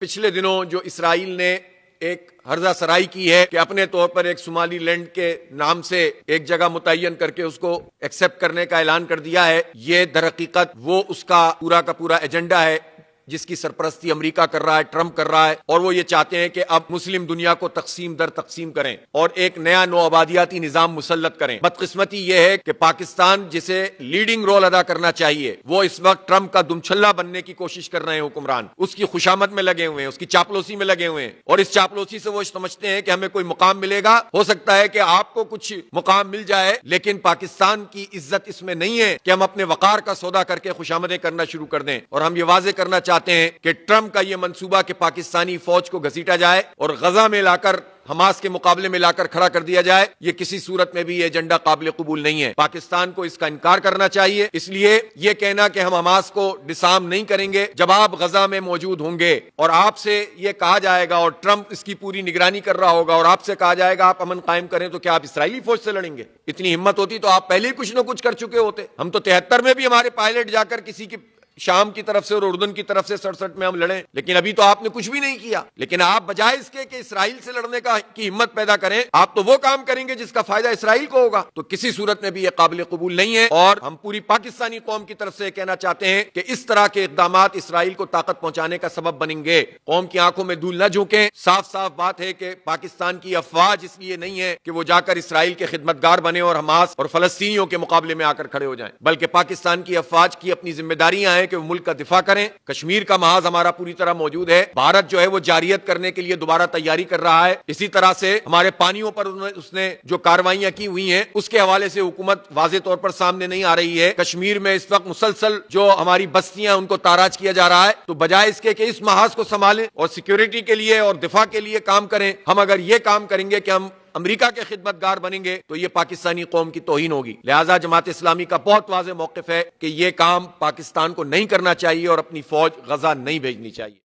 پچھلے دنوں جو اسرائیل نے ایک ہرزہ سرائی کی ہے کہ اپنے طور پر ایک صومالی لینڈ کے نام سے ایک جگہ متعین کر کے اس کو ایکسپٹ کرنے کا اعلان کر دیا ہے، یہ در حقیقت وہ اس کا پورا ایجنڈا ہے جس کی سرپرستی امریکہ کر رہا ہے، ٹرمپ کر رہا ہے، اور وہ یہ چاہتے ہیں کہ اب مسلم دنیا کو تقسیم در تقسیم کریں اور ایک نیا نو آبادیاتی نظام مسلط کریں۔ بدقسمتی یہ ہے کہ پاکستان جسے لیڈنگ رول ادا کرنا چاہیے، وہ اس وقت ٹرمپ کا دمچھلا بننے کی کوشش کر رہے ہیں حکمران، اس کی خوشامد میں لگے ہوئے ہیں، اس کی چاپلوسی میں لگے ہوئے ہیں، اور اس چاپلوسی سے وہ سمجھتے ہیں کہ ہمیں کوئی مقام ملے گا۔ ہو سکتا ہے کہ آپ کو کچھ مقام مل جائے، لیکن پاکستان کی عزت اس میں نہیں ہے کہ ہم اپنے وقار کا سودا کر کے خوشامدیں کرنا شروع کر دیں۔ اور ہم یہ واضح کرنا چاہتے ہیں کہ ٹرمپ کا یہ منصوبہ کہ پاکستانی فوج کو گھسیٹا جائے اور غزہ میں لا کر حماس کے مقابلے میں لا کر کھڑا کر دیا جائے، یہ کسی صورت میں بھی یہ ایجنڈا قابل قبول نہیں ہے۔ پاکستان کو اس کا انکار کرنا چاہیے۔ اس لیے یہ کہنا کہ ہم حماس کو ڈسارم نہیں کریں گے، جب آپ غزہ میں موجود ہوں گے اور آپ سے یہ کہا جائے گا اور ٹرمپ اس کی پوری نگرانی کر رہا ہوگا اور آپ سے کہا جائے گا آپ امن قائم کریں، تو کیا آپ اسرائیلی فوج سے لڑیں گے؟ اتنی ہمت ہوتی تو آپ پہلے ہی کچھ نہ کچھ کر چکے ہوتے۔ ہم تو 73 میں بھی ہمارے پائلٹ جا کر کسی کی شام کی طرف سے اور اردن کی طرف سے 67 میں ہم لڑیں، لیکن ابھی تو آپ نے کچھ بھی نہیں کیا۔ لیکن آپ بجائے اس کے کہ اسرائیل سے لڑنے کی ہمت پیدا کریں، آپ تو وہ کام کریں گے جس کا فائدہ اسرائیل کو ہوگا۔ تو کسی صورت میں بھی یہ قابل قبول نہیں ہے، اور ہم پوری پاکستانی قوم کی طرف سے کہنا چاہتے ہیں کہ اس طرح کے اقدامات اسرائیل کو طاقت پہنچانے کا سبب بنیں گے۔ قوم کی آنکھوں میں دھول نہ جھونکیں۔ صاف بات ہے کہ پاکستان کی افواج اس لیے نہیں ہے کہ وہ جا کر اسرائیل کے خدمتگار بنے اور حماس اور فلسطینیوں کے مقابلے میں آ کر کھڑے ہو جائیں، بلکہ پاکستان کی افواج کی اپنی ذمہ داریاں ہیں کہ وہ ملک کا دفاع کریں۔ کشمیر کا محاذ ہمارا پوری طرح موجود ہے۔ بھارت جو ہے وہ جاریت کرنے کے لیے دوبارہ تیاری کر رہا ہے۔ اسی طرح سے ہمارے پانیوں پر اس نے جو کاروائیاں کی ہوئی ہیں اس کے حوالے سے حکومت واضح طور پر سامنے نہیں آ رہی ہے۔ کشمیر میں اس وقت مسلسل جو ہماری بستیاں ان کو تاراج کیا جا رہا ہے، تو بجائے اس کے کہ اس محاذ کو سنبھالیں اور سیکیورٹی کے لیے اور دفاع کے لیے کام کریں، ہم اگر یہ کام کریں گے کہ ہم امریکہ کے خدمتگار بنیں گے تو یہ پاکستانی قوم کی توہین ہوگی۔ لہٰذا جماعت اسلامی کا بہت واضح موقف ہے کہ یہ کام پاکستان کو نہیں کرنا چاہیے اور اپنی فوج غزہ نہیں بھیجنی چاہیے۔